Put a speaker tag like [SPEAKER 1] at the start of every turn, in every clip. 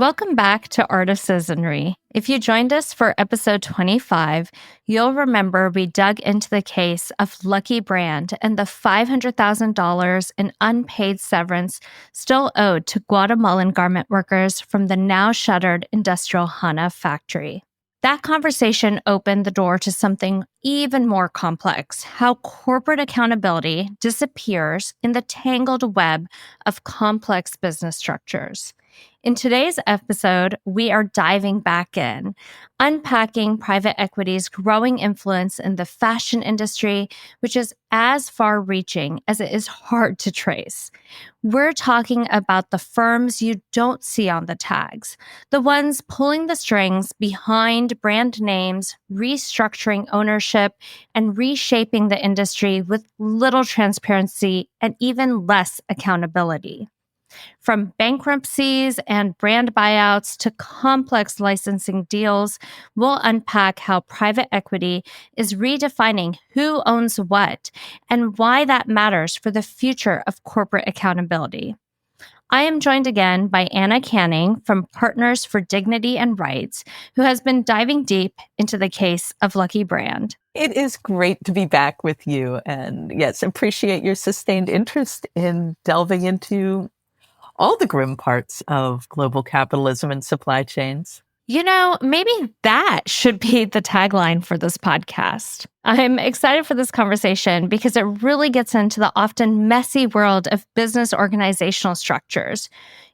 [SPEAKER 1] Welcome back to Art of Citizenry. If you joined us for episode 25, you'll remember we dug into the case of Lucky Brand and the $500,000 in unpaid severance still owed to Guatemalan garment workers from the now shuttered industrial Hana factory. That conversation opened the door to something even more complex: how corporate accountability disappears in the tangled web of complex business structures. In today's episode, we are diving back in, unpacking private equity's growing influence in the fashion industry, which is as far-reaching as it is hard to trace. We're talking about the firms you don't see on the tags, the ones pulling the strings behind brand names, restructuring ownership, and reshaping the industry with little transparency and even less accountability. From bankruptcies and brand buyouts to complex licensing deals, we'll unpack how private equity is redefining who owns what and why that matters for the future of corporate accountability. I am joined again by Anna Canning from Partners for Dignity and Rights, who has been diving deep into the case of Lucky Brand.
[SPEAKER 2] It is great to be back with you. And yes, appreciate your sustained interest in delving into all the grim parts of global capitalism and supply chains.
[SPEAKER 1] You know, maybe that should be the tagline for this podcast. I'm excited for this conversation because it really gets into the often messy world of business organizational structures.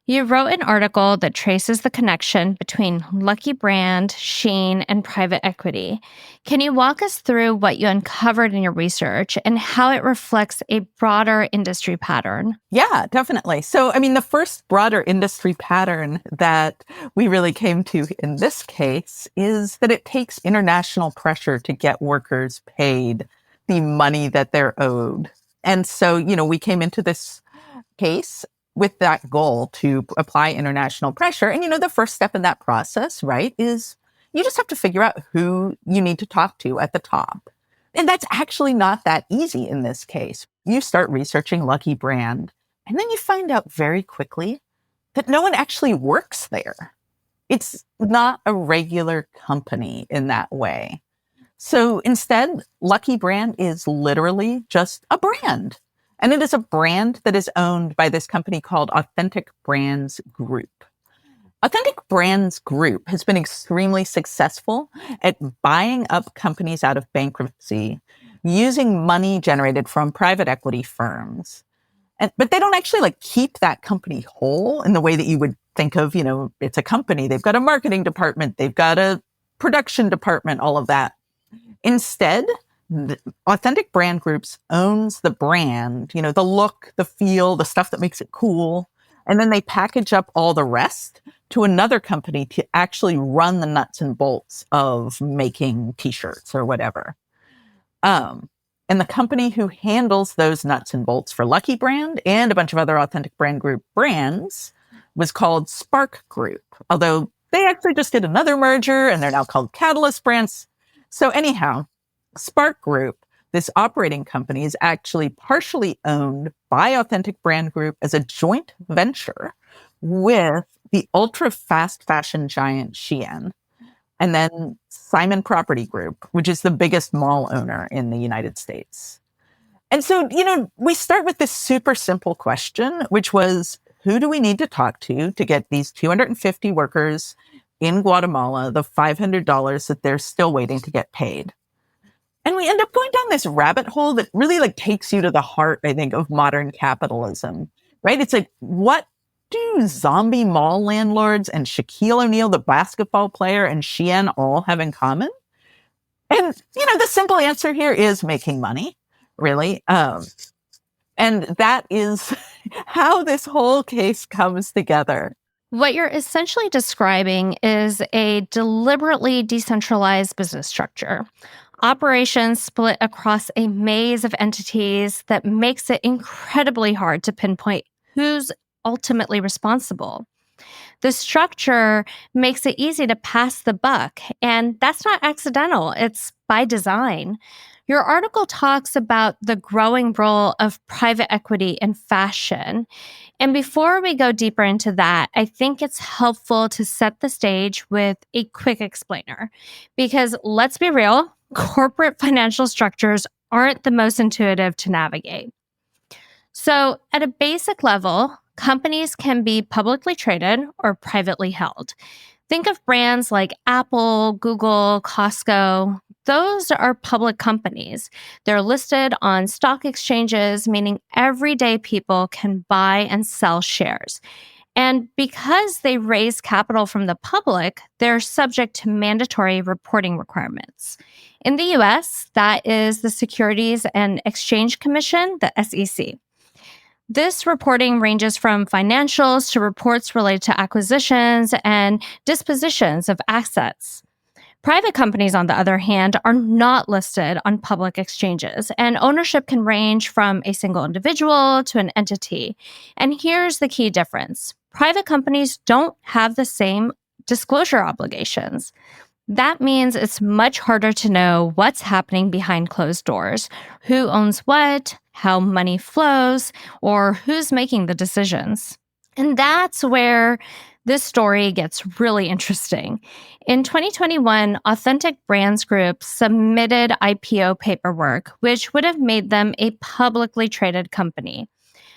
[SPEAKER 1] You wrote an article that traces the connection between Lucky Brand, Shein, and private equity. Can you walk us through what you uncovered in your research and how it reflects a broader industry pattern?
[SPEAKER 2] Yeah, definitely. So, the first broader industry pattern that we really came to in this case is that it takes international pressure to get workers paid the money that they're owed. And so, we came into this case with that goal to apply international pressure. And, the first step in that process, right, is you just have to figure out who you need to talk to at the top. And that's actually not that easy in this case. You start researching Lucky Brand, and then you find out very quickly that no one actually works there. It's not a regular company in that way. So instead, Lucky Brand is literally just a brand. And it is a brand that is owned by this company called Authentic Brands Group. Authentic Brands Group has been extremely successful at buying up companies out of bankruptcy using money generated from private equity firms. But they don't actually keep that company whole in the way that you would think of, it's a company. They've got a marketing department. They've got a production department, all of that. Instead, the Authentic Brand Groups owns the brand, the look, the feel, the stuff that makes it cool. And then they package up all the rest to another company to actually run the nuts and bolts of making t-shirts or whatever. And the company who handles those nuts and bolts for Lucky Brand and a bunch of other Authentic Brand Group brands was called Spark Group, although they actually just did another merger and they're now called Catalyst Brands. So anyhow, Spark Group, this operating company, is actually partially owned by Authentic Brand Group as a joint venture with the ultra-fast fashion giant Shein, and then Simon Property Group, which is the biggest mall owner in the United States. And so, we start with this super simple question, which was, who do we need to talk to get these 250 workers in Guatemala the $500 that they're still waiting to get paid? And we end up going down this rabbit hole that really takes you to the heart, I think, of modern capitalism, right? It's what do zombie mall landlords and Shaquille O'Neal, the basketball player, and Shein all have in common? And, the simple answer here is making money, really. And that is how this whole case comes together.
[SPEAKER 1] What you're essentially describing is a deliberately decentralized business structure. Operations split across a maze of entities that makes it incredibly hard to pinpoint who's ultimately responsible. The structure makes it easy to pass the buck, and that's not accidental. It's by design. Your article talks about the growing role of private equity in fashion. And before we go deeper into that, I think it's helpful to set the stage with a quick explainer. Because let's be real, corporate financial structures aren't the most intuitive to navigate. So, at a basic level, companies can be publicly traded or privately held. Think of brands like Apple, Google, Costco. Those are public companies. They're listed on stock exchanges, meaning everyday people can buy and sell shares. And because they raise capital from the public, they're subject to mandatory reporting requirements. In the US, that is the Securities and Exchange Commission, the SEC. This reporting ranges from financials to reports related to acquisitions and dispositions of assets. Private companies, on the other hand, are not listed on public exchanges, and ownership can range from a single individual to an entity. And here's the key difference: private companies don't have the same disclosure obligations. That means it's much harder to know what's happening behind closed doors, who owns what, how money flows, or who's making the decisions. And that's where this story gets really interesting. In 2021, Authentic Brands Group submitted IPO paperwork, which would have made them a publicly traded company.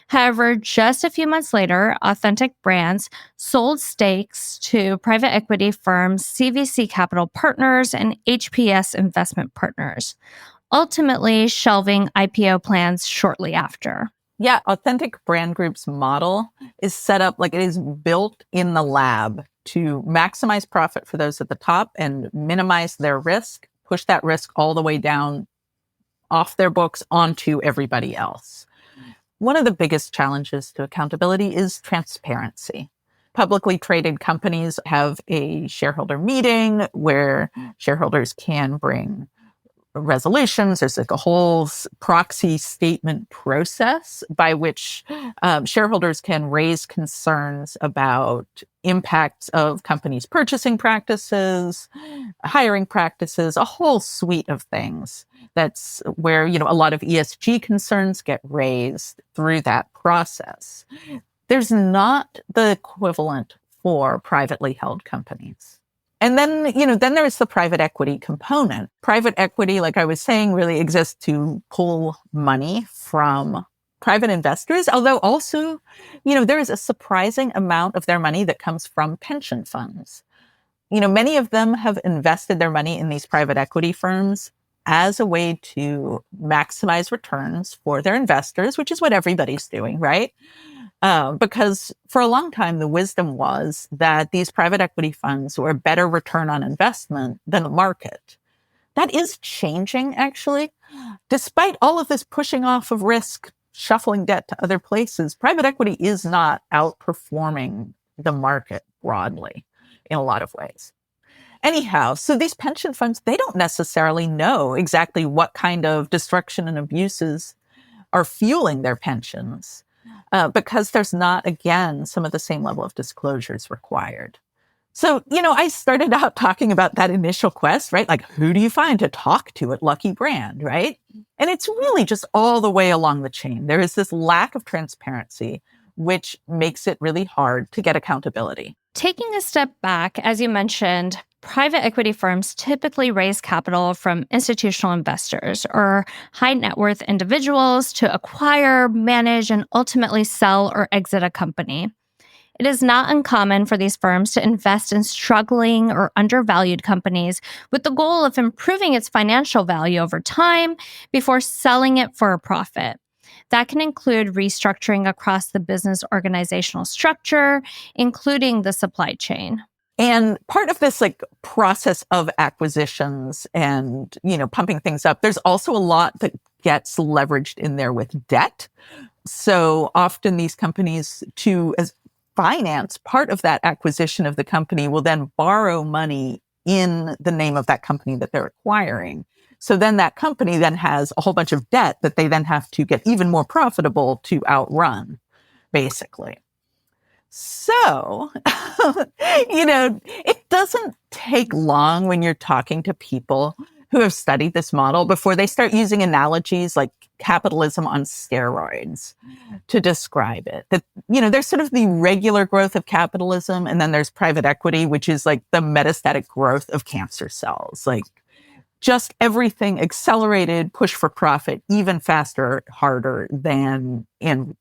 [SPEAKER 1] However, just a few months later, Authentic Brands sold stakes to private equity firms CVC Capital Partners and HPS Investment Partners, ultimately shelving IPO plans shortly after.
[SPEAKER 2] Yeah, Authentic Brand Group's model is set up like it is built in the lab to maximize profit for those at the top and minimize their risk, push that risk all the way down off their books onto everybody else. One of the biggest challenges to accountability is transparency. Publicly traded companies have a shareholder meeting where shareholders can bring resolutions. There's like a whole proxy statement process by which shareholders can raise concerns about impacts of companies' purchasing practices, hiring practices, a whole suite of things. That's where, a lot of ESG concerns get raised through that process. There's not the equivalent for privately held companies. And then, then there's the private equity component. Private equity, like I was saying, really exists to pull money from private investors, although also, there is a surprising amount of their money that comes from pension funds. Many of them have invested their money in these private equity firms as a way to maximize returns for their investors, which is what everybody's doing, right? Because for a long time, the wisdom was that these private equity funds were a better return on investment than the market. That is changing, actually. Despite all of this pushing off of risk, shuffling debt to other places, private equity is not outperforming the market broadly in a lot of ways. Anyhow, so these pension funds, they don't necessarily know exactly what kind of destruction and abuses are fueling their pensions. Because there's not, again, some of the same level of disclosures required. So, I started out talking about that initial quest, right? Like, who do you find to talk to at Lucky Brand, right? And it's really just all the way along the chain. There is this lack of transparency, which makes it really hard to get accountability.
[SPEAKER 1] Taking a step back, as you mentioned, private equity firms typically raise capital from institutional investors or high net worth individuals to acquire, manage, and ultimately sell or exit a company. It is not uncommon for these firms to invest in struggling or undervalued companies with the goal of improving its financial value over time before selling it for a profit. That can include restructuring across the business organizational structure, including the supply chain.
[SPEAKER 2] And part of this process of acquisitions and, pumping things up, there's also a lot that gets leveraged in there with debt. So often these companies as finance part of that acquisition of the company will then borrow money in the name of that company that they're acquiring. So then that company then has a whole bunch of debt that they then have to get even more profitable to outrun, basically. So, it doesn't take long when you're talking to people who have studied this model before they start using analogies like capitalism on steroids to describe it. That, there's sort of the regular growth of capitalism, and then there's private equity, which is like the metastatic growth of cancer cells. Like just everything accelerated, push for profit, even faster, harder than in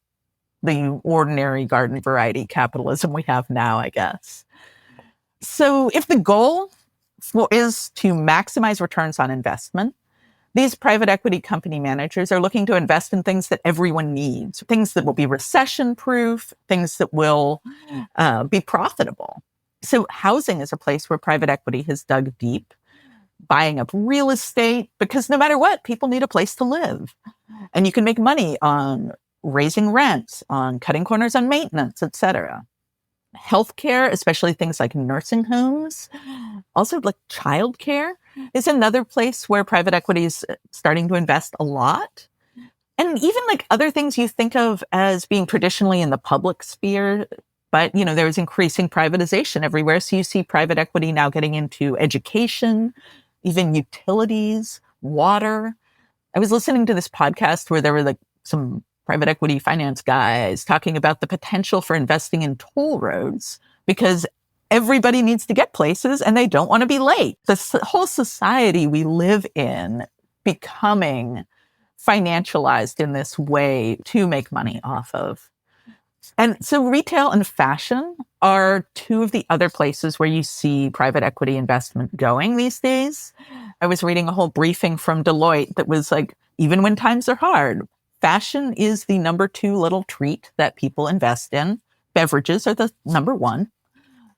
[SPEAKER 2] the ordinary garden variety capitalism we have now, I guess. So if the goal is to maximize returns on investment, these private equity company managers are looking to invest in things that everyone needs, things that will be recession-proof, things that will be profitable. So housing is a place where private equity has dug deep, buying up real estate, because no matter what, people need a place to live. And you can make money on raising rents, on cutting corners on maintenance, et cetera. Healthcare, especially things like nursing homes, also like childcare, is another place where private equity is starting to invest a lot. And even like other things you think of as being traditionally in the public sphere, but there's increasing privatization everywhere. So you see private equity now getting into education, even utilities, water. I was listening to this podcast where there were like some private equity finance guys talking about the potential for investing in toll roads because everybody needs to get places and they don't want to be late. The whole society we live in becoming financialized in this way to make money off of. And so retail and fashion are two of the other places where you see private equity investment going these days. I was reading a whole briefing from Deloitte that was like, even when times are hard, fashion is the number 2 little treat that people invest in. Beverages are the number 1.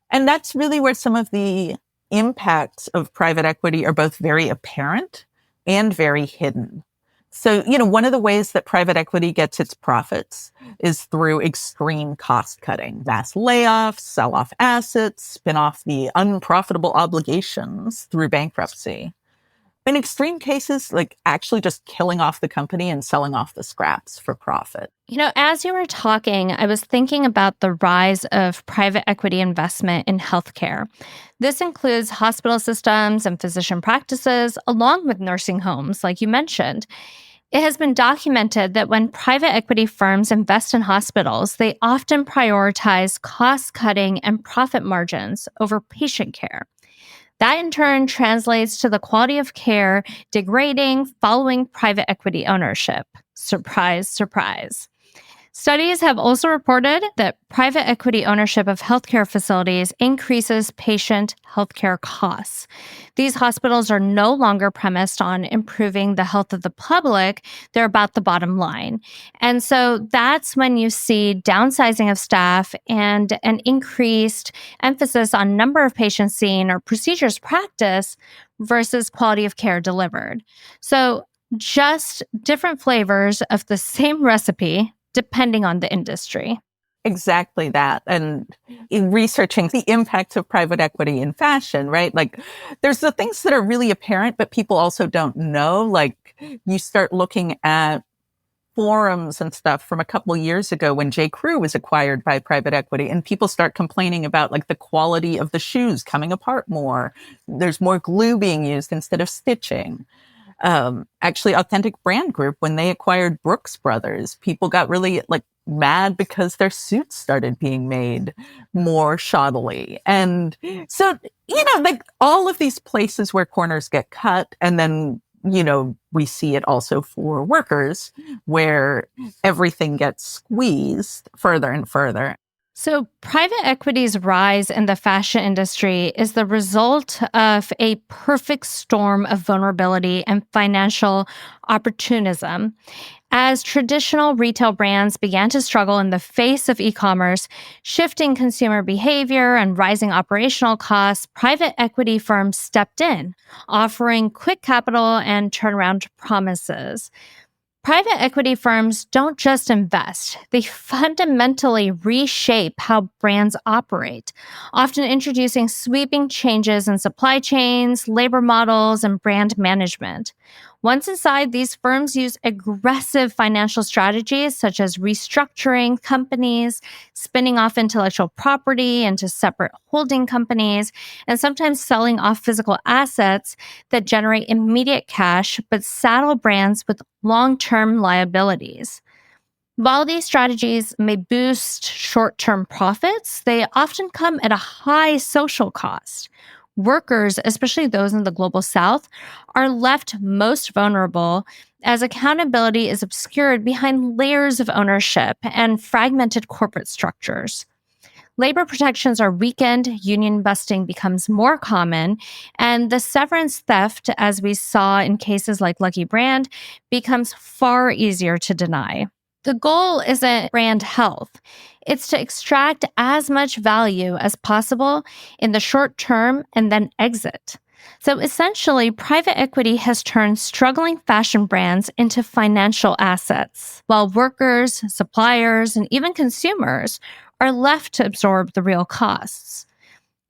[SPEAKER 2] And that's really where some of the impacts of private equity are both very apparent and very hidden. So, one of the ways that private equity gets its profits is through extreme cost cutting, mass layoffs, sell off assets, spin off the unprofitable obligations through bankruptcy. In extreme cases, like actually just killing off the company and selling off the scraps for profit.
[SPEAKER 1] As you were talking, I was thinking about the rise of private equity investment in healthcare. This includes hospital systems and physician practices, along with nursing homes, like you mentioned. It has been documented that when private equity firms invest in hospitals, they often prioritize cost-cutting and profit margins over patient care. That in turn translates to the quality of care degrading following private equity ownership. Surprise, surprise. Studies have also reported that private equity ownership of healthcare facilities increases patient healthcare costs. These hospitals are no longer premised on improving the health of the public, they're about the bottom line. And so that's when you see downsizing of staff and an increased emphasis on number of patients seen or procedures practiced versus quality of care delivered. So just different flavors of the same recipe, depending on the industry.
[SPEAKER 2] Exactly that. And in researching the impacts of private equity in fashion, right? Like there's the things that are really apparent, but people also don't know. Like you start looking at forums and stuff from a couple years ago when J. Crew was acquired by private equity, and people start complaining about like the quality of the shoes coming apart more. There's more glue being used instead of stitching. Actually, Authentic Brand Group, when they acquired Brooks Brothers, people got really like mad because their suits started being made more shoddily. And so, like all of these places where corners get cut, and then, we see it also for workers where everything gets squeezed further and further.
[SPEAKER 1] So, private equity's rise in the fashion industry is the result of a perfect storm of vulnerability and financial opportunism. As traditional retail brands began to struggle in the face of e-commerce, shifting consumer behavior, and rising operational costs, private equity firms stepped in, offering quick capital and turnaround promises. Private equity firms don't just invest, they fundamentally reshape how brands operate, often introducing sweeping changes in supply chains, labor models, and brand management. Once inside, these firms use aggressive financial strategies such as restructuring companies, spinning off intellectual property into separate holding companies, and sometimes selling off physical assets that generate immediate cash but saddle brands with long-term liabilities. While these strategies may boost short term profits, they often come at a high social cost. Workers, especially those in the global south, are left most vulnerable as accountability is obscured behind layers of ownership and fragmented corporate structures. Labor protections are weakened, union busting becomes more common, and the severance theft, as we saw in cases like Lucky Brand, becomes far easier to deny. The goal isn't brand health. It's to extract as much value as possible in the short term and then exit. So essentially, private equity has turned struggling fashion brands into financial assets, while workers, suppliers, and even consumers are left to absorb the real costs.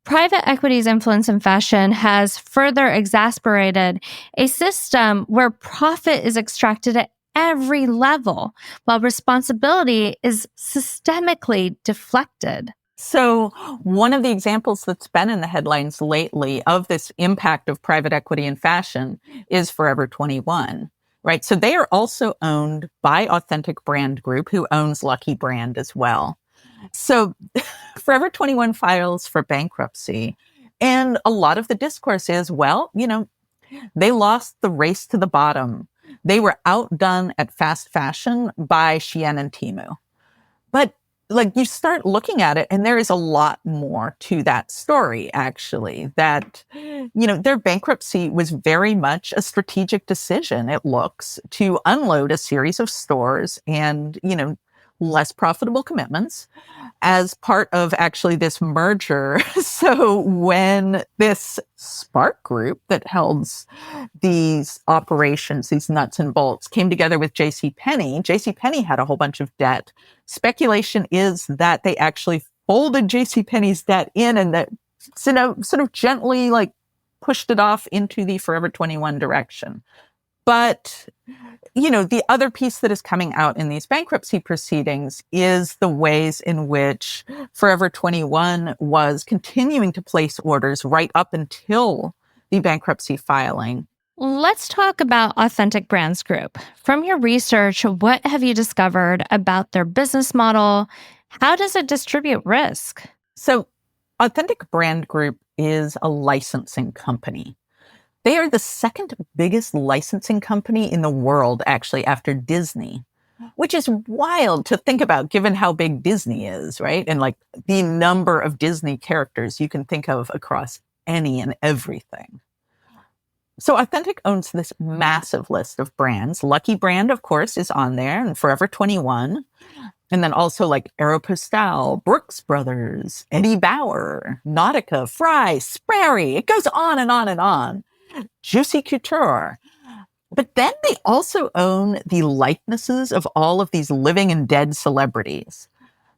[SPEAKER 1] Private equity's influence in fashion has further exacerbated a system where profit is extracted at every level, while responsibility is systemically deflected.
[SPEAKER 2] So, one of the examples that's been in the headlines lately of this impact of private equity in fashion is Forever 21, right? So, they are also owned by Authentic Brand Group, who owns Lucky Brand as well. So, Forever 21 files for bankruptcy. And a lot of the discourse is, well, they lost the race to the bottom. They were outdone at fast fashion by Shein and Temu. But you start looking at it and there is a lot more to that story, actually, that, their bankruptcy was very much a strategic decision, it looks, to unload a series of stores and, less profitable commitments as part of actually this merger. So when this Spark Group that holds these operations, these nuts and bolts, came together with JCPenney had a whole bunch of debt. Speculation is that they actually folded JCPenney's debt in and that sort of gently pushed it off into the Forever 21 direction. But the other piece that is coming out in these bankruptcy proceedings is the ways in which Forever 21 was continuing to place orders right up until the bankruptcy filing.
[SPEAKER 1] Let's talk about Authentic Brands Group. From your research, what have you discovered about their business model? How does it distribute risk?
[SPEAKER 2] So, Authentic Brand Group is a licensing company. They are the second biggest licensing company in the world, actually, after Disney, which is wild to think about given how big Disney is, right? And the number of Disney characters you can think of across any and everything. So Authentic owns this massive list of brands. Lucky Brand, of course, is on there, and Forever 21. And then also Aeropostale, Brooks Brothers, Eddie Bauer, Nautica, Fry, Sperry. It goes on and on and on. Juicy Couture. But then they also own the likenesses of all of these living and dead celebrities.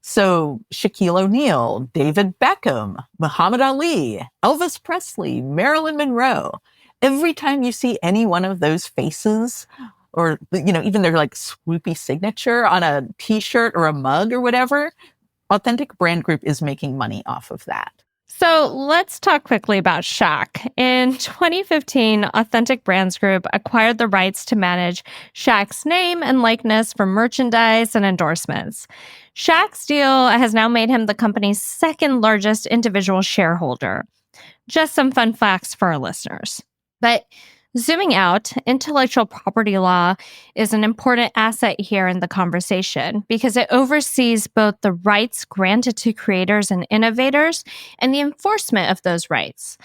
[SPEAKER 2] So Shaquille O'Neal, David Beckham, Muhammad Ali, Elvis Presley, Marilyn Monroe. Every time you see any one of those faces, or, even their swoopy signature on a t-shirt or a mug or whatever, Authentic Brand Group is making money off of that.
[SPEAKER 1] So let's talk quickly about Shaq. In 2015, Authentic Brands Group acquired the rights to manage Shaq's name and likeness for merchandise and endorsements. Shaq's deal has now made him the company's second largest individual shareholder. Just some fun facts for our listeners. But zooming out, intellectual property law is an important asset here in the conversation because it oversees both the rights granted to creators and innovators and the enforcement of those rights.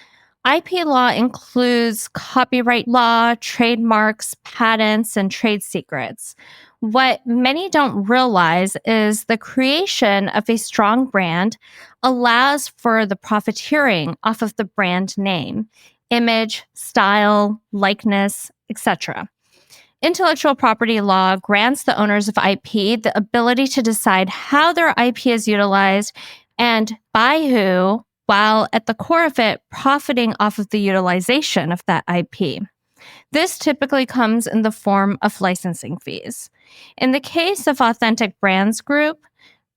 [SPEAKER 1] IP law includes copyright law, trademarks, patents, and trade secrets. What many don't realize is the creation of a strong brand allows for the profiteering off of the brand name, image, style, likeness, etc. Intellectual property law grants the owners of IP the ability to decide how their IP is utilized and by who, while at the core of it, profiting off of the utilization of that IP. This typically comes in the form of licensing fees. In the case of Authentic Brands Group,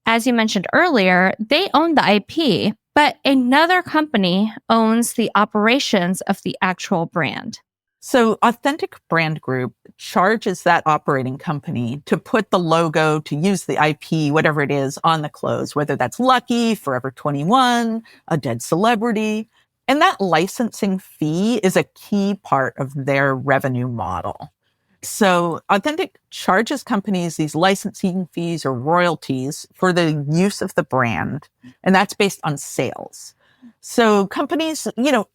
[SPEAKER 1] as you mentioned earlier, they own the IP, but another company owns the operations of the actual brand.
[SPEAKER 2] So Authentic Brand Group charges that operating company to put the logo, to use the IP, whatever it is, on the clothes, whether that's Lucky, Forever 21, a dead celebrity. And that licensing fee is a key part of their revenue model. So Authentic charges companies these licensing fees or royalties for the use of the brand, and that's based on sales. So companies,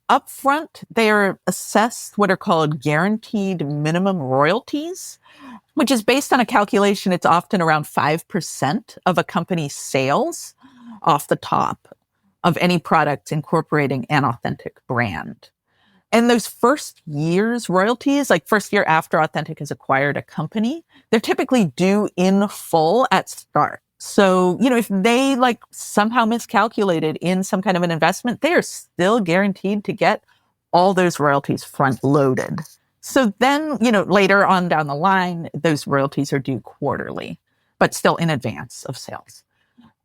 [SPEAKER 2] upfront, they are assessed what are called guaranteed minimum royalties, which is based on a calculation. It's often around 5% of a company's sales off the top of any product incorporating an authentic brand. And those first year's royalties, like first year after Authentic has acquired a company, they're typically due in full at start. So, if they somehow miscalculated in some kind of an investment, they are still guaranteed to get all those royalties front loaded. So then, later on down the line, those royalties are due quarterly, but still in advance of sales.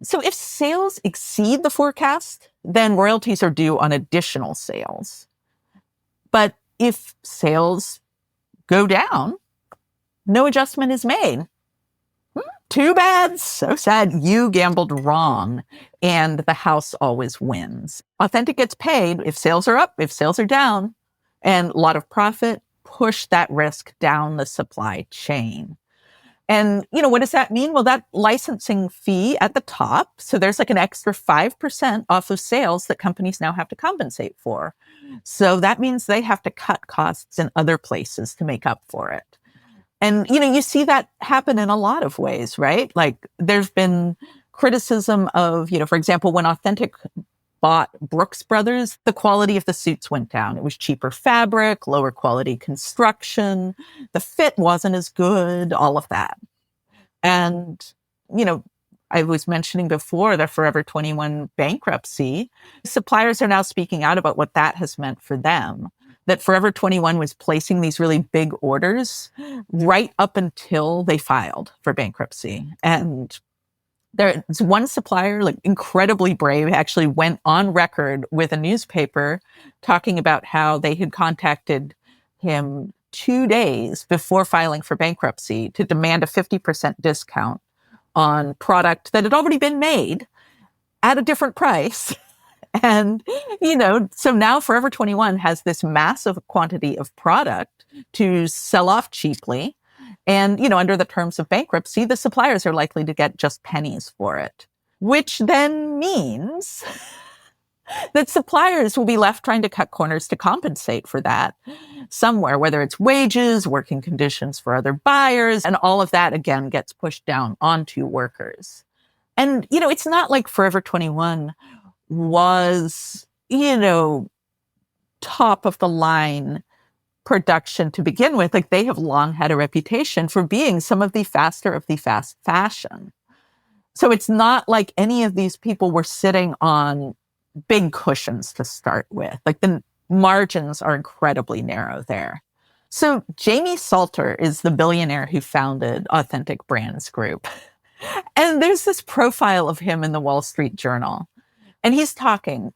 [SPEAKER 2] So if sales exceed the forecast, then royalties are due on additional sales. But if sales go down, no adjustment is made. Too bad, so sad, you gambled wrong, and the house always wins. Authentic gets paid if sales are up, if sales are down, and a lot of profit push that risk down the supply chain. And, what does that mean? Well, that licensing fee at the top, so there's an extra 5% off of sales that companies now have to compensate for. So that means they have to cut costs in other places to make up for it. And, you see that happen in a lot of ways, right? There's been criticism of, for example, when Authentic bought Brooks Brothers, the quality of the suits went down. It was cheaper fabric, lower quality construction. The fit wasn't as good, all of that. And, I was mentioning before the Forever 21 bankruptcy. Suppliers are now speaking out about what that has meant for them. That Forever 21 was placing these really big orders right up until they filed for bankruptcy. And there's one supplier, incredibly brave, actually went on record with a newspaper talking about how they had contacted him 2 days before filing for bankruptcy to demand a 50% discount on product that had already been made at a different price. And, so now Forever 21 has this massive quantity of product to sell off cheaply. And, under the terms of bankruptcy, the suppliers are likely to get just pennies for it, which then means that suppliers will be left trying to cut corners to compensate for that somewhere, whether it's wages, working conditions for other buyers, and all of that, again, gets pushed down onto workers. And, it's not like Forever 21 was, top of the line production to begin with. They have long had a reputation for being some of the faster of the fast fashion. So it's not like any of these people were sitting on big cushions to start with. The margins are incredibly narrow there. So Jamie Salter is the billionaire who founded Authentic Brands Group. And there's this profile of him in the Wall Street Journal. And he's talking,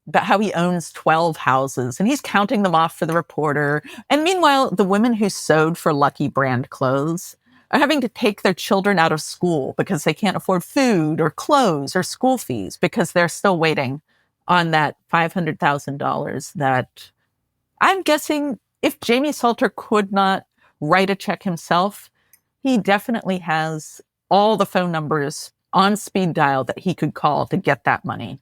[SPEAKER 2] about how he owns 12 houses and he's counting them off for the reporter. And meanwhile, the women who sewed for Lucky brand clothes are having to take their children out of school because they can't afford food or clothes or school fees because they're still waiting on that $500,000 that I'm guessing if Jamie Salter could not write a check himself, he definitely has all the phone numbers on speed dial that he could call to get that money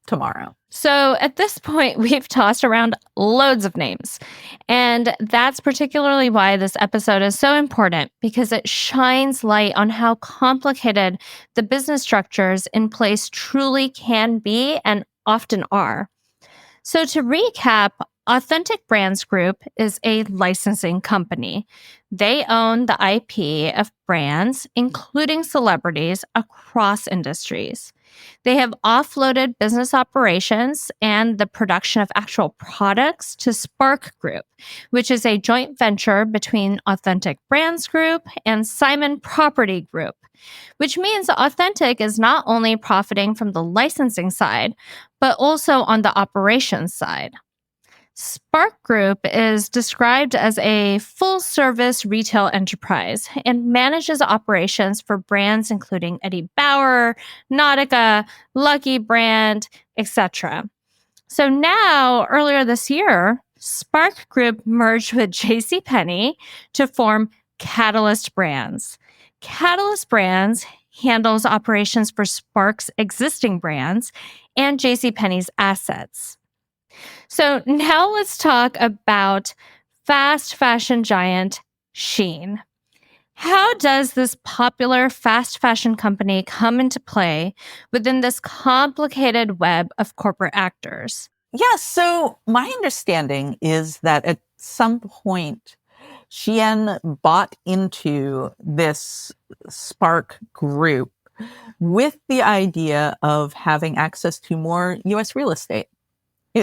[SPEAKER 2] tomorrow.
[SPEAKER 1] So at this point, we've tossed around loads of names. And that's particularly why this episode is so important, because it shines light on how complicated the business structures in place truly can be and often are. So to recap, Authentic Brands Group is a licensing company. They own the IP of brands, including celebrities, across industries. They have offloaded business operations and the production of actual products to Spark Group, which is a joint venture between Authentic Brands Group and Simon Property Group, which means Authentic is not only profiting from the licensing side, but also on the operations side. Spark Group is described as a full service retail enterprise and manages operations for brands including Eddie Bauer, Nautica, Lucky Brand, etc. So now, earlier this year, Spark Group merged with JCPenney to form Catalyst Brands. Catalyst Brands handles operations for Spark's existing brands and JCPenney's assets. So now let's talk about fast fashion giant Shein. How does this popular fast fashion company come into play within this complicated web of corporate actors?
[SPEAKER 2] Yes. So my understanding is that at some point, Shein bought into this Spark group with the idea of having access to more US real estate.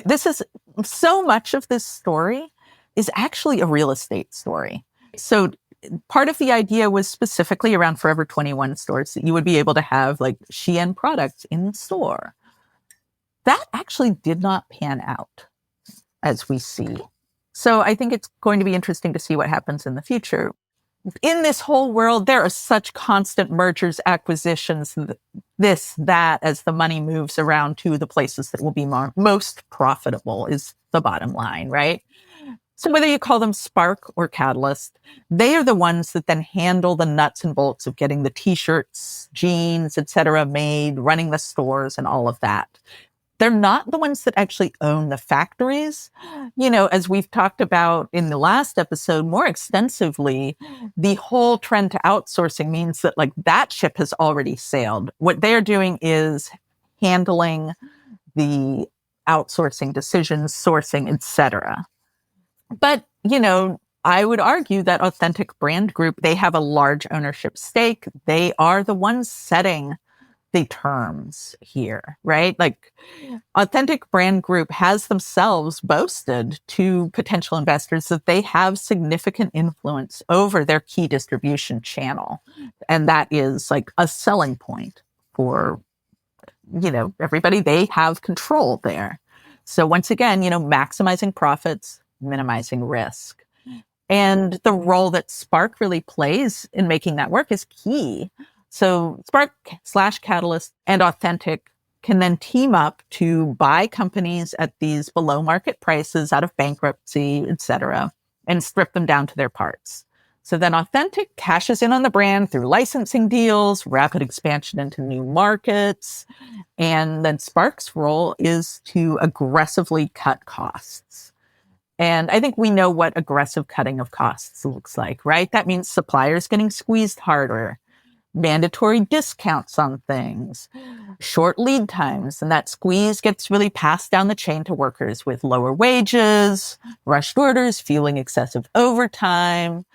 [SPEAKER 2] This is so much of this story is actually a real estate story. So part of the idea was specifically around Forever 21 stores that you would be able to have like Shein products in the store. That actually did not pan out as we see. So I think it's going to be interesting to see what happens in the future. In this whole world, there are such constant mergers, acquisitions, this, that, as the money moves around to the places that will be most profitable is the bottom line, right? So whether you call them Spark or Catalyst, they are the ones that then handle the nuts and bolts of getting the t-shirts, jeans, etc. made, running the stores and all of that. They're not the ones that actually own the factories. You know, as we've talked about in the last episode more extensively, the whole trend to outsourcing means that like that ship has already sailed. What they're doing is handling the outsourcing decisions, sourcing, etc. But, you know, I would argue that Authentic Brand Group, they have a large ownership stake. They are the ones setting the terms here, right? Like Authentic Brand Group has themselves boasted to potential investors that they have significant influence over their key distribution channel. And that is like a selling point for, you know, everybody. They have control there. So once again, you know, maximizing profits, minimizing risk. And the role that Spark really plays in making that work is key. So Spark/Catalyst and Authentic can then team up to buy companies at these below market prices out of bankruptcy, et cetera, and strip them down to their parts. So then Authentic cashes in on the brand through licensing deals, rapid expansion into new markets. And then Spark's role is to aggressively cut costs. And I think we know what aggressive cutting of costs looks like, right? That means suppliers getting squeezed harder, mandatory discounts on things, short lead times, and that squeeze gets really passed down the chain to workers with lower wages, rushed orders, fueling excessive overtime.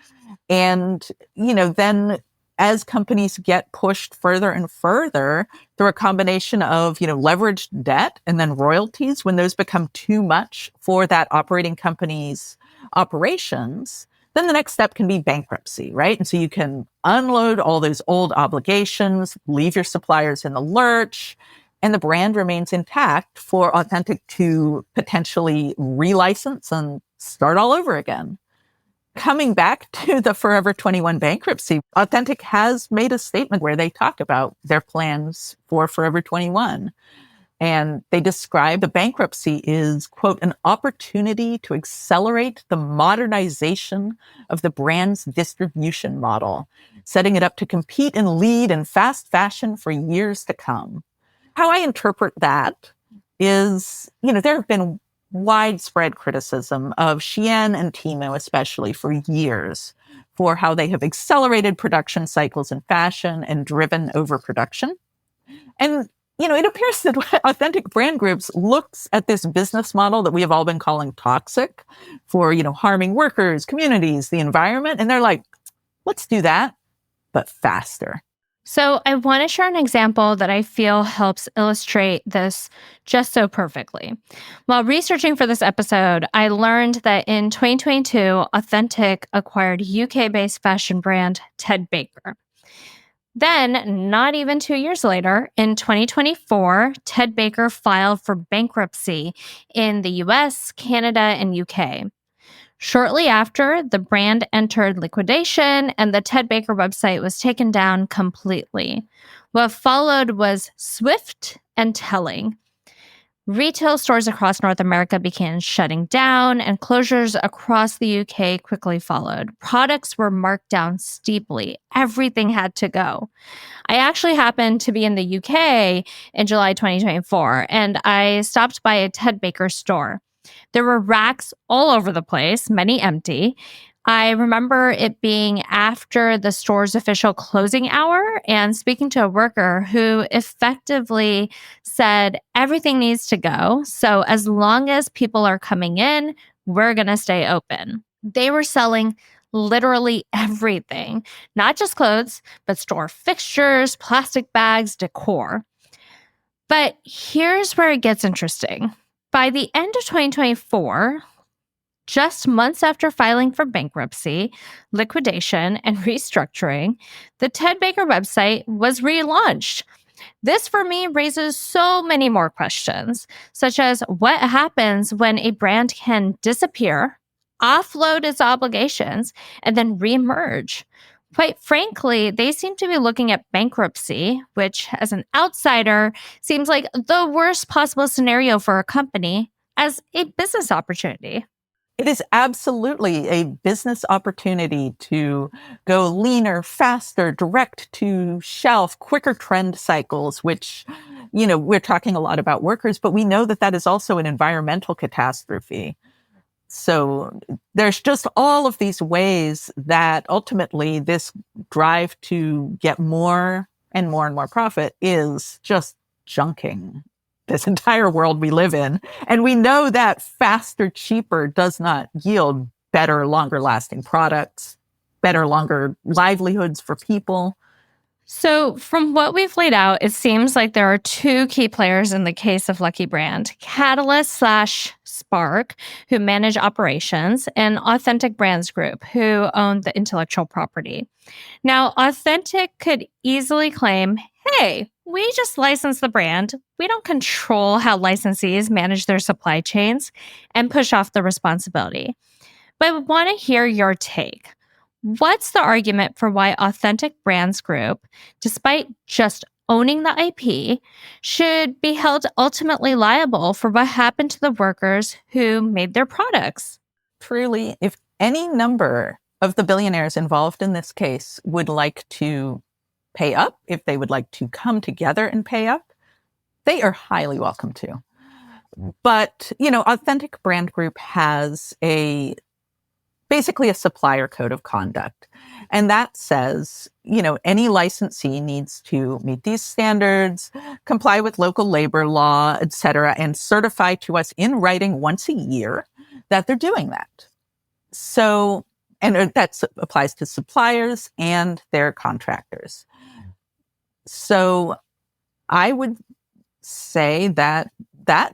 [SPEAKER 2] And, you know, then as companies get pushed further and further through a combination of, you know, leveraged debt and then royalties, when those become too much for that operating company's operations, then the next step can be bankruptcy, right? And so you can unload all those old obligations, leave your suppliers in the lurch, and the brand remains intact for Authentic to potentially relicense and start all over again. Coming back to the Forever 21 bankruptcy, Authentic has made a statement where they talk about their plans for Forever 21. And they describe the bankruptcy is, quote, an opportunity to accelerate the modernization of the brand's distribution model, setting it up to compete and lead in fast fashion for years to come. How I interpret that is, you know, there have been widespread criticism of Shein and Temu, especially for years, for how they have accelerated production cycles in fashion and driven overproduction. And, you know, it appears that Authentic Brand Groups looks at this business model that we have all been calling toxic for, you know, harming workers, communities, the environment. And they're like, let's do that, but faster.
[SPEAKER 1] So, I want to share an example that I feel helps illustrate this just so perfectly. While researching for this episode, I learned that in 2022, Authentic acquired UK based fashion brand Ted Baker. Then, not even 2 years later, in 2024, Ted Baker filed for bankruptcy in the US, Canada, and UK. Shortly after, the brand entered liquidation and the Ted Baker website was taken down completely. What followed was swift and telling. Retail stores across North America began shutting down, and closures across the UK quickly followed. Products were marked down steeply. Everything had to go. I actually happened to be in the UK in July 2024, and I stopped by a Ted Baker store. There were racks all over the place, many empty. I remember it being after the store's official closing hour and speaking to a worker who effectively said, everything needs to go. So as long as people are coming in, we're going to stay open. They were selling literally everything, not just clothes, but store fixtures, plastic bags, decor. But here's where it gets interesting. By the end of 2024, just months after filing for bankruptcy, liquidation, and restructuring, the Ted Baker website was relaunched. This, for me, raises so many more questions, such as what happens when a brand can disappear, offload its obligations, and then reemerge. Quite frankly, they seem to be looking at bankruptcy, which, as an outsider, seems like the worst possible scenario for a company, as a business opportunity.
[SPEAKER 2] It is absolutely a business opportunity to go leaner, faster, direct to shelf, quicker trend cycles, which, we're talking a lot about workers, but we know that that is also an environmental catastrophe. So there's just all of these ways that ultimately this drive to get more and more and more profit is just junking this entire world we live in. And we know that faster, cheaper does not yield better, longer lasting products, better, longer livelihoods for people.
[SPEAKER 1] So, from what we've laid out, it seems like there are two key players in the case of Lucky Brand: Catalyst slash Spark, who manage operations, and Authentic Brands Group, who own the intellectual property. Now, Authentic could easily claim, hey, we just license the brand. We don't control how licensees manage their supply chains, and push off the responsibility. But I want to hear your take. What's the argument for why Authentic Brands Group, despite just owning the IP, should be held ultimately liable for what happened to the workers who made their products?
[SPEAKER 2] Truly, if any number of the billionaires involved in this case would like to pay up, if they would like to come together and pay up, they are highly welcome to. But, Authentic Brand Group has basically a supplier code of conduct. And that says, any licensee needs to meet these standards, comply with local labor law, et cetera, and certify to us in writing once a year that they're doing that. So, and that applies to suppliers and their contractors. So I would say that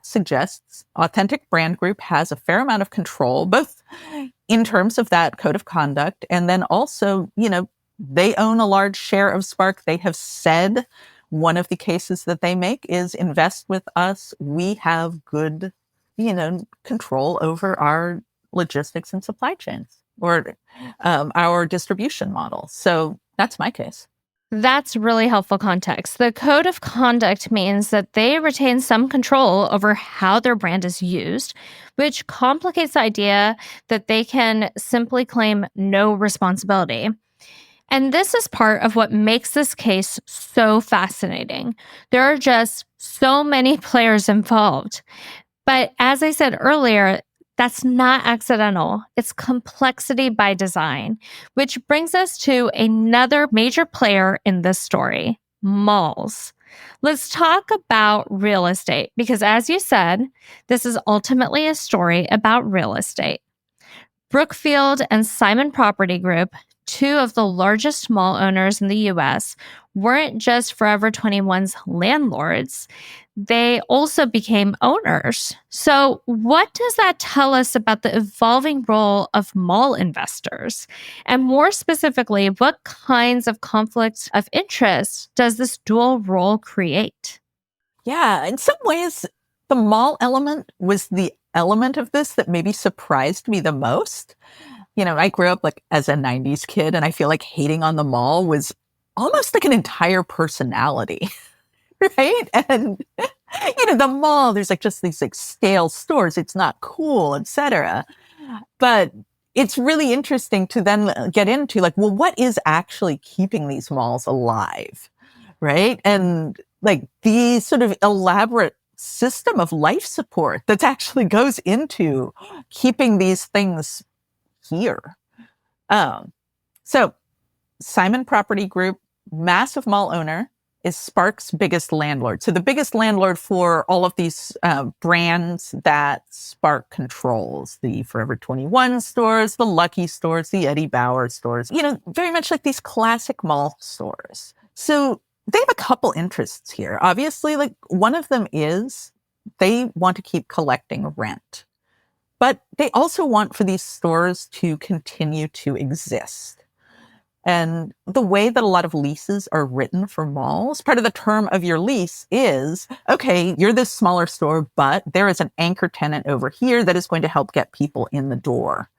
[SPEAKER 2] suggests Authentic Brand Group has a fair amount of control, both in terms of that code of conduct, and then also, they own a large share of Spark. They have said one of the cases that they make is invest with us. We have good, control over our logistics and supply chains, or our distribution model. So that's my case.
[SPEAKER 1] That's really helpful context. The code of conduct means that they retain some control over how their brand is used, which complicates the idea that they can simply claim no responsibility. And this is part of what makes this case so fascinating. There are just so many players involved. But as I said earlier, that's not accidental. It's complexity by design, which brings us to another major player in this story: malls. Let's talk about real estate, because as you said, this is ultimately a story about real estate. Brookfield and Simon Property Group, two of the largest mall owners in the US weren't just Forever 21's landlords, they also became owners. So, what does that tell us about the evolving role of mall investors? And more specifically, what kinds of conflicts of interest does this dual role create?
[SPEAKER 2] Yeah, in some ways, the mall element was the element of this that maybe surprised me the most. I grew up like as a 90s kid, and I feel like hating on the mall was almost like an entire personality, right? And the mall, there's like just these like stale stores. It's not cool, etc. But it's really interesting to then get into like, well, what is actually keeping these malls alive? Right. And like the sort of elaborate system of life support that actually goes into keeping these things here. Um, so Simon Property Group, massive mall owner, is Spark's biggest landlord. So the biggest landlord for all of these brands that Spark controls, the Forever 21 stores, the Lucky stores, the Eddie Bauer stores, very much like these classic mall stores. So they have a couple interests here. Obviously, like one of them is they want to keep collecting rent, but they also want for these stores to continue to exist. And the way that a lot of leases are written for malls, part of the term of your lease is, okay, you're this smaller store, but there is an anchor tenant over here that is going to help get people in the door,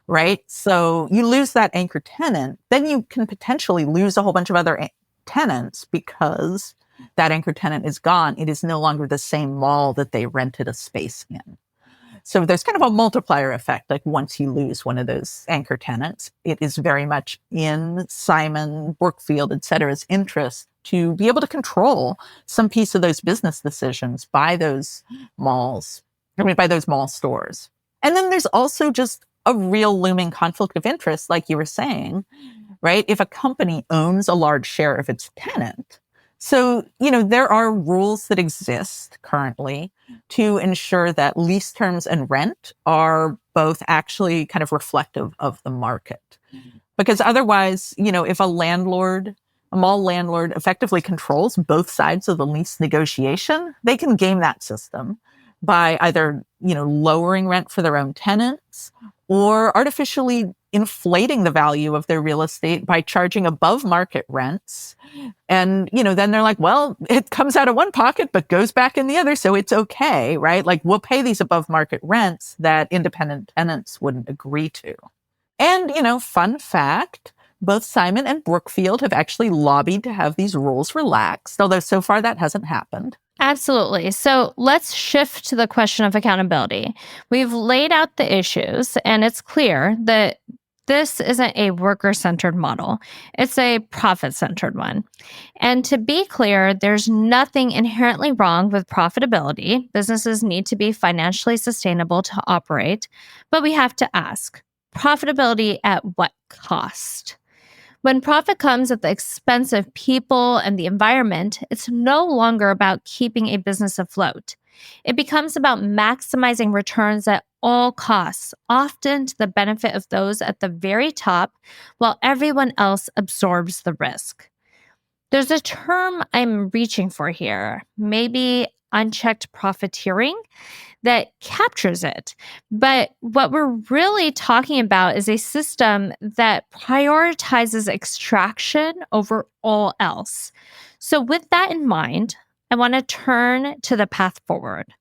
[SPEAKER 2] right? So you lose that anchor tenant, then you can potentially lose a whole bunch of other tenants because that anchor tenant is gone. It is no longer the same mall that they rented a space in. So there's kind of a multiplier effect. Like once you lose one of those anchor tenants, it is very much in Simon, Brookfield, et cetera's interest to be able to control some piece of those business decisions by those by those mall stores. And then there's also just a real looming conflict of interest, like you were saying, right? If a company owns a large share of its tenant, so, there are rules that exist currently to ensure that lease terms and rent are both actually kind of reflective of the market. Because otherwise, if a mall landlord effectively controls both sides of the lease negotiation, they can game that system by either, lowering rent for their own tenants or artificially inflating the value of their real estate by charging above market rents. And, then they're like, well, it comes out of one pocket, but goes back in the other. So it's okay, right? Like we'll pay these above market rents that independent tenants wouldn't agree to. And, fun fact, both Simon and Brookfield have actually lobbied to have these rules relaxed, although so far that hasn't happened.
[SPEAKER 1] Absolutely. So let's shift to the question of accountability. We've laid out the issues, and it's clear that this isn't a worker-centered model. It's a profit-centered one. And to be clear, there's nothing inherently wrong with profitability. Businesses need to be financially sustainable to operate. But we have to ask, profitability at what cost? When profit comes at the expense of people and the environment, it's no longer about keeping a business afloat. It becomes about maximizing returns at all costs, often to the benefit of those at the very top, while everyone else absorbs the risk. There's a term I'm reaching for here, maybe unchecked profiteering, that captures it. But what we're really talking about is a system that prioritizes extraction over all else. So, with that in mind, I want to turn to the path forward.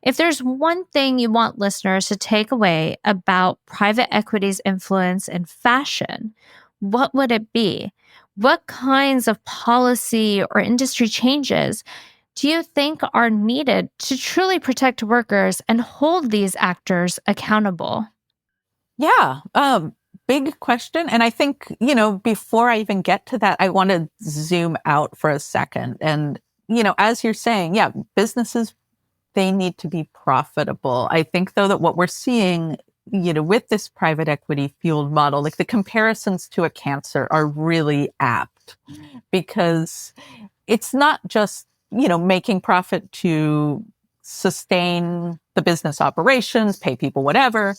[SPEAKER 1] If there's one thing you want listeners to take away about private equity's influence in fashion, what would it be? What kinds of policy or industry changes do you think are needed to truly protect workers and hold these actors accountable?
[SPEAKER 2] Yeah, big question. And I think, before I even get to that, I want to zoom out for a second. And, as you're saying, yeah, businesses, they need to be profitable. I think, though, that what we're seeing, with this private equity fueled model, like the comparisons to a cancer are really apt because it's not just, making profit to sustain the business operations, pay people, whatever,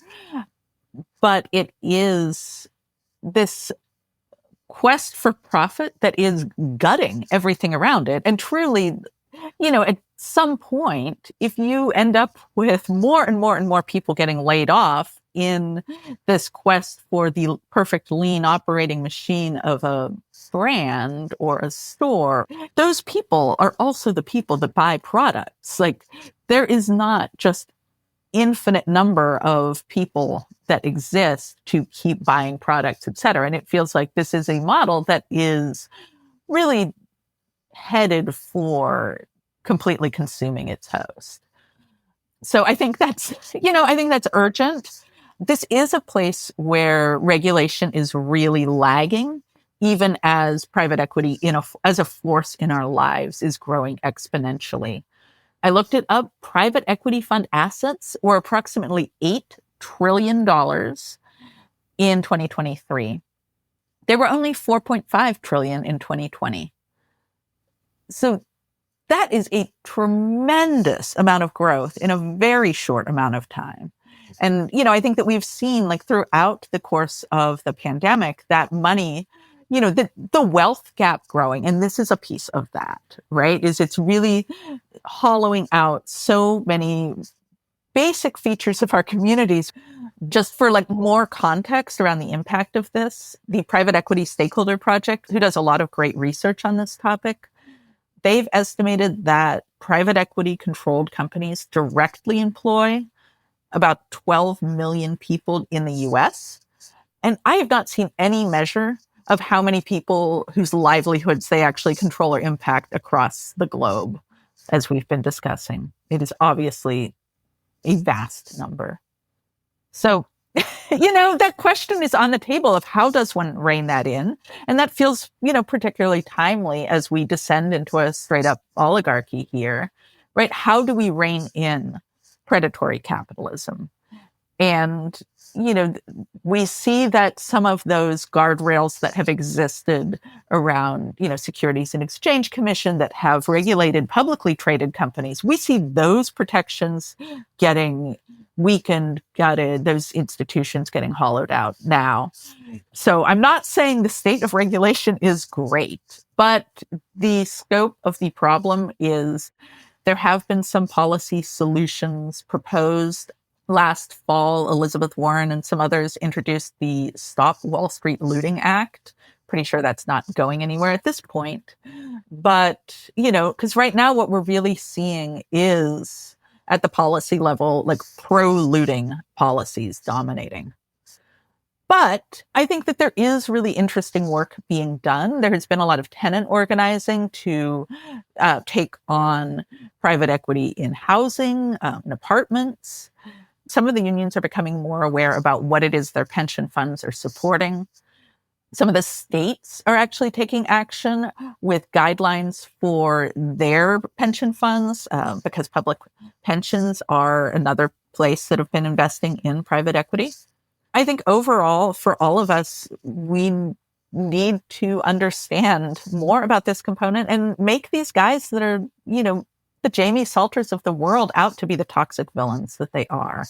[SPEAKER 2] but it is this quest for profit that is gutting everything around it. And truly, at some point, if you end up with more and more and more people getting laid off in this quest for the perfect lean operating machine of a brand or a store, those people are also the people that buy products. Like, there is not just infinite number of people that exist to keep buying products, et cetera. And it feels like this is a model that is really headed for completely consuming its host. So I think that's urgent. This is a place where regulation is really lagging, even as private equity as a force in our lives is growing exponentially. I looked it up. Private equity fund assets were approximately $8 trillion in 2023. They were only 4.5 trillion in 2020. So that is a tremendous amount of growth in a very short amount of time. And, I think that we've seen, like, throughout the course of the pandemic, that money, the wealth gap growing. And this is a piece of that, right? It's really hollowing out so many basic features of our communities. Just for like more context around the impact of this, the Private Equity Stakeholder Project, who does a lot of great research on this topic, they've estimated that private equity controlled companies directly employ about 12 million people in the US. And I have not seen any measure of how many people whose livelihoods they actually control or impact across the globe, as we've been discussing. It is obviously a vast number. So, that question is on the table of how does one rein that in? And that feels, particularly timely as we descend into a straight up oligarchy here, right? How do we rein in predatory capitalism? And, we see that some of those guardrails that have existed around, Securities and Exchange Commission that have regulated publicly traded companies, we see those protections getting weakened, gutted, those institutions getting hollowed out now. So I'm not saying the state of regulation is great, but the scope of the problem is there have been some policy solutions proposed. Last fall, Elizabeth Warren and some others introduced the Stop Wall Street Looting Act. Pretty sure that's not going anywhere at this point. But, because right now what we're really seeing is at the policy level, like pro-looting policies dominating. But I think that there is really interesting work being done. There has been a lot of tenant organizing to take on private equity in housing, in apartments. Some of the unions are becoming more aware about what it is their pension funds are supporting. Some of the states are actually taking action with guidelines for their pension funds because public pensions are another place that have been investing in private equity. I think overall, for all of us, we need to understand more about this component and make these guys that are, the Jamie Salters of the world out to be the toxic villains that they are.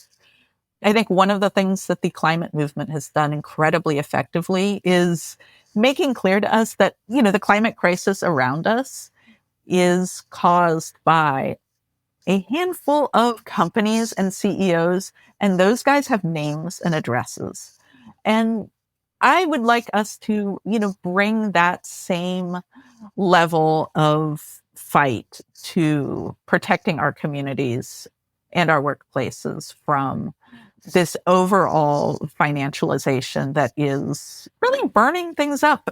[SPEAKER 2] I think one of the things that the climate movement has done incredibly effectively is making clear to us that, the climate crisis around us is caused by a handful of companies and CEOs, and those guys have names and addresses. And I would like us to, bring that same level of fight to protecting our communities and our workplaces from this overall financialization that is really burning things up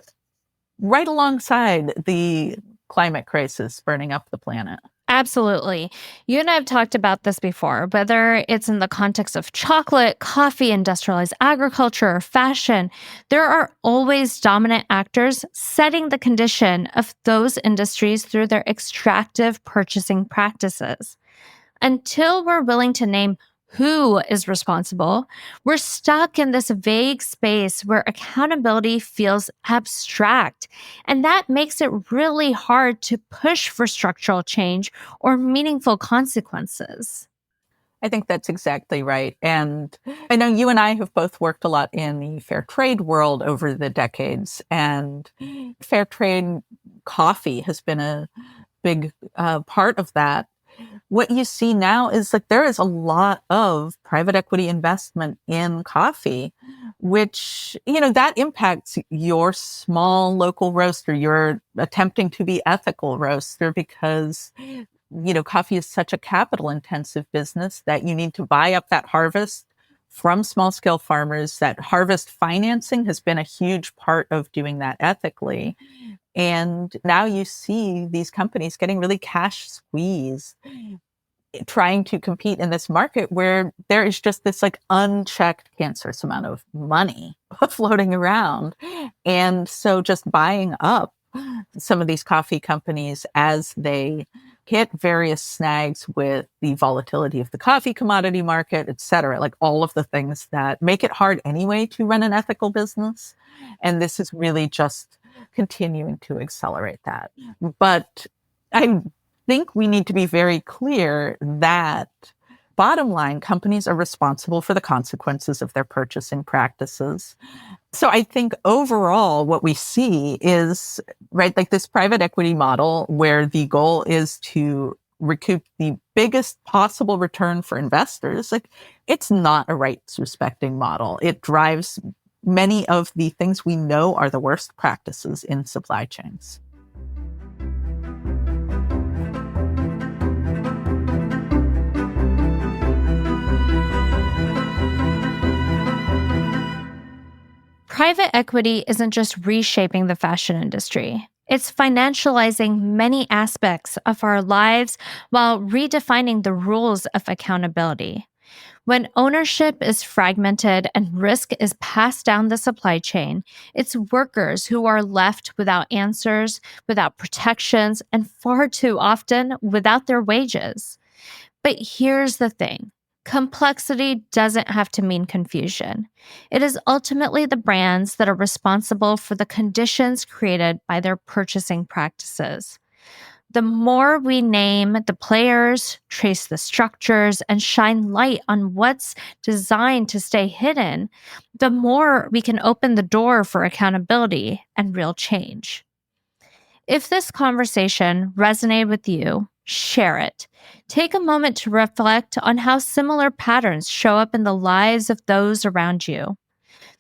[SPEAKER 2] right alongside the climate crisis burning up the planet.
[SPEAKER 1] Absolutely. You and I have talked about this before, whether it's in the context of chocolate, coffee, industrialized agriculture, or fashion, there are always dominant actors setting the condition of those industries through their extractive purchasing practices. Until we're willing to name who is responsible, we're stuck in this vague space where accountability feels abstract. And that makes it really hard to push for structural change or meaningful consequences.
[SPEAKER 2] I think that's exactly right. And I know you and I have both worked a lot in the fair trade world over the decades, and fair trade coffee has been a big part of that. What you see now is like there is a lot of private equity investment in coffee, which, that impacts your small local roaster. You're attempting to be ethical roaster because coffee is such a capital intensive business that you need to buy up that harvest from small scale farmers. That harvest financing has been a huge part of doing that ethically. And now you see these companies getting really cash squeezed, trying to compete in this market where there is just this like unchecked cancerous amount of money floating around. And so just buying up some of these coffee companies as they hit various snags with the volatility of the coffee commodity market, et cetera, like all of the things that make it hard anyway to run an ethical business. And this is really just continuing to accelerate that. But I think we need to be very clear that bottom line, companies are responsible for the consequences of their purchasing practices. So I think overall what we see is, right, like this private equity model where the goal is to recoup the biggest possible return for investors. Like, it's not a rights respecting model. It drives many of the things we know are the worst practices in supply chains.
[SPEAKER 1] Private equity isn't just reshaping the fashion industry. It's financializing many aspects of our lives while redefining the rules of accountability. When ownership is fragmented and risk is passed down the supply chain, it's workers who are left without answers, without protections, and far too often without their wages. But here's the thing. Complexity doesn't have to mean confusion. It is ultimately the brands that are responsible for the conditions created by their purchasing practices. The more we name the players, trace the structures, and shine light on what's designed to stay hidden, the more we can open the door for accountability and real change. If this conversation resonated with you, share it. Take a moment to reflect on how similar patterns show up in the lives of those around you.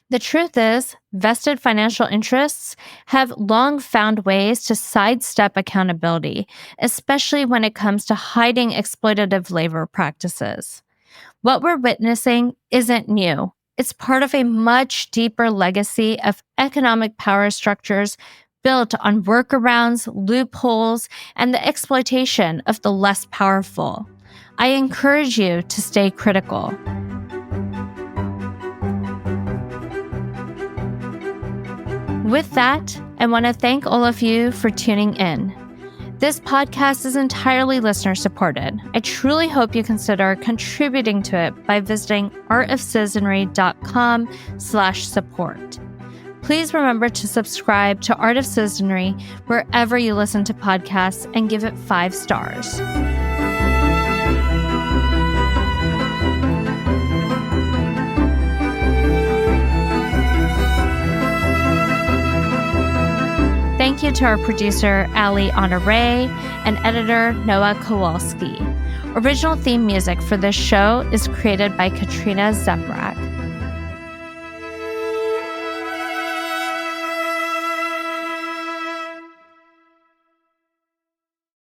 [SPEAKER 1] The truth is, vested financial interests have long found ways to sidestep accountability, especially when it comes to hiding exploitative labor practices. What we're witnessing isn't new. It's part of a much deeper legacy of economic power structures built on workarounds, loopholes, and the exploitation of the less powerful. I encourage you to stay critical. With that, I want to thank all of you for tuning in. This podcast is entirely listener-supported. I truly hope you consider contributing to it by visiting artofcitizenry.com/support. Please remember to subscribe to Art of Citizenry wherever you listen to podcasts and give it 5 stars. Thank you to our producer, Ali Honore, and editor, Noah Kowalski. Original theme music for this show is created by Katrina Zeprak.